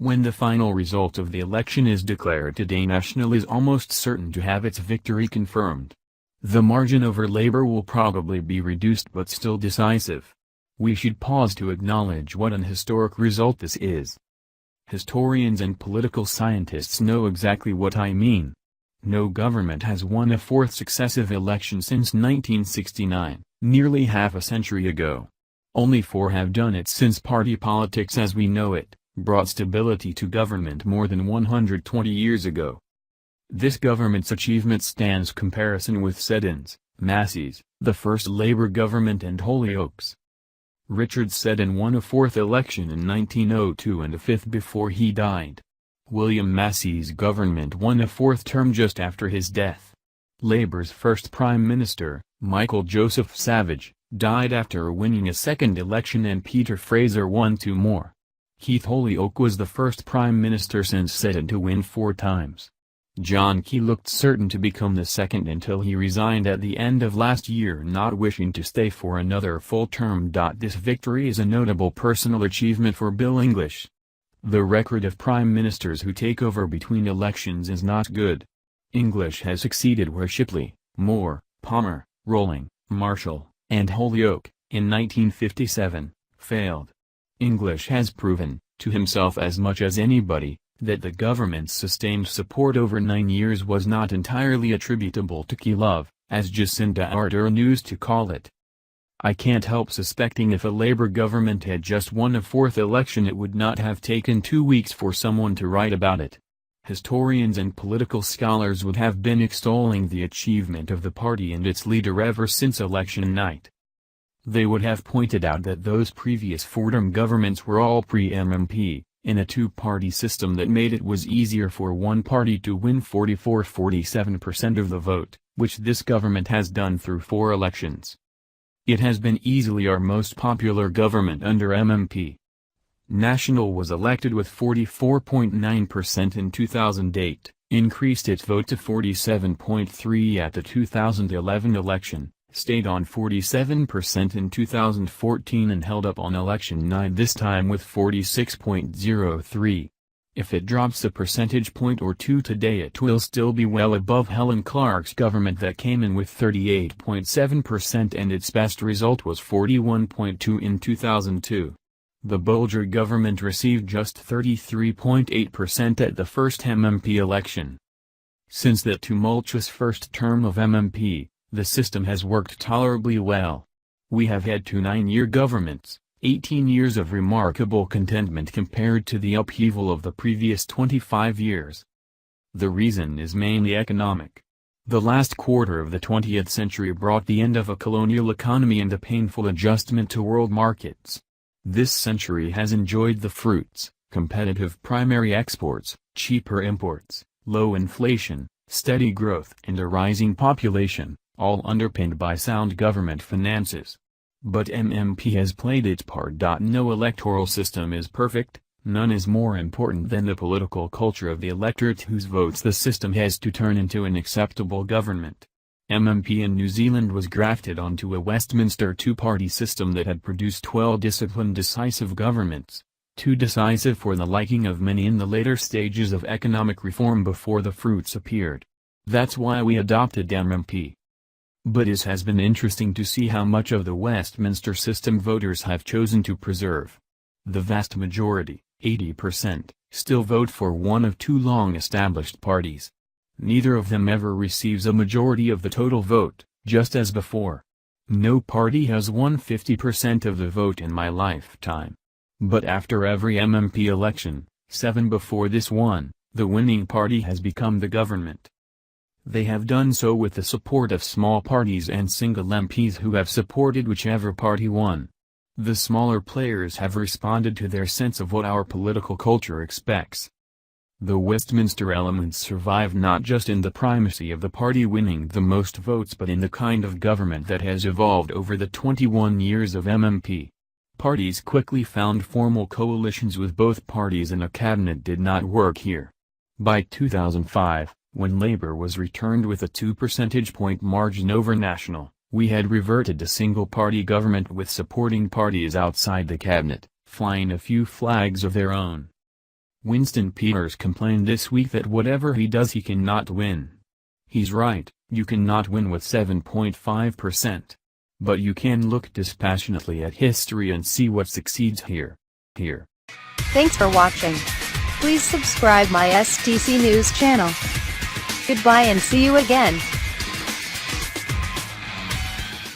When the final result of the election is declared today, National is almost certain to have its victory confirmed. The margin over Labour will probably be reduced but still decisive. We should pause to acknowledge what an historic result this is. Historians and political scientists know exactly what I mean. No government has won a fourth successive election since 1969, nearly half a century ago. Only 4 have done it since party politics as we know it brought stability to government more than 120 years ago. This government's achievement stands comparison with Seddon's, Massey's, the first Labour government and Holyoake's. Richard Seddon won a 4th election in 1902 and a 5th before he died. William Massey's government won a 4th term just after his death. Labour's first Prime Minister, Michael Joseph Savage, died after winning a 2nd election, and Peter Fraser won 2 more. Keith Holyoake was the first Prime Minister since Seddon to win 4 times. John Key looked certain to become the second until he resigned at the end of last year, not wishing to stay for another full term. This victory is a notable personal achievement for Bill English. The record of prime ministers who take over between elections is not good. English has succeeded where Shipley, Moore, Palmer, Rolling, Marshall, and Holyoake, in 1957, failed. English has proven, to himself as much as anybody, that the government's sustained support over 9 years was not entirely attributable to Key love, as Jacinda Ardern used to call it. I can't help suspecting if a Labour government had just won a 4th election, it would not have taken 2 weeks for someone to write about it. Historians and political scholars would have been extolling the achievement of the party and its leader ever since election night. They would have pointed out that those previous 4-term governments were all pre-MMP, in a 2-party system that made it was easier for one party to win 44–47% of the vote, which this government has done through 4 elections. It has been easily our most popular government under MMP. National was elected with 44.9% in 2008, increased its vote to 47.3% at the 2011 election, stayed on 47% in 2014 and held up on election night this time with 46.03%. If it drops a percentage point or 2 today, it will still be well above Helen Clark's government that came in with 38.7% and its best result was 41.2% in 2002. The Bolger government received just 33.8% at the first MMP election. Since that tumultuous first term of MMP, the system has worked tolerably well. We have had 2 9-year governments, 18 years of remarkable contentment compared to the upheaval of the previous 25 years. The reason is mainly economic. The last quarter of the 20th century brought the end of a colonial economy and a painful adjustment to world markets. This century has enjoyed the fruits: competitive primary exports, cheaper imports, low inflation, steady growth and a rising population, all underpinned by sound government finances. But MMP has played its part. No electoral system is perfect, none is more important than the political culture of the electorate whose votes the system has to turn into an acceptable government. MMP in New Zealand was grafted onto a Westminster 2-party system that had produced well-disciplined decisive governments, too decisive for the liking of many in the later stages of economic reform before the fruits appeared. That's why we adopted MMP. But it has been interesting to see how much of the Westminster system voters have chosen to preserve. The vast majority, 80%, still vote for one of 2 long-established parties. Neither of them ever receives a majority of the total vote, just as before. No party has won 50% of the vote in my lifetime. But after every MMP election, 7 before this one, the winning party has become the government. They have done so with the support of small parties and single MPs who have supported whichever party won. The smaller players have responded to their sense of what our political culture expects. The Westminster elements survive not just in the primacy of the party winning the most votes but in the kind of government that has evolved over the 21 years of MMP. Parties quickly found formal coalitions with both parties and a cabinet did not work here. By 2005, when Labour was returned with a 2 percentage point margin over National, we had reverted to single-party government with supporting parties outside the cabinet, flying a few flags of their own. Winston Peters complained this week that whatever he does he cannot win. He's right, you cannot win with 7.5%. But you can look dispassionately at history and see what succeeds here. Thanks for watching. Please subscribe my STC News channel. Goodbye and see you again.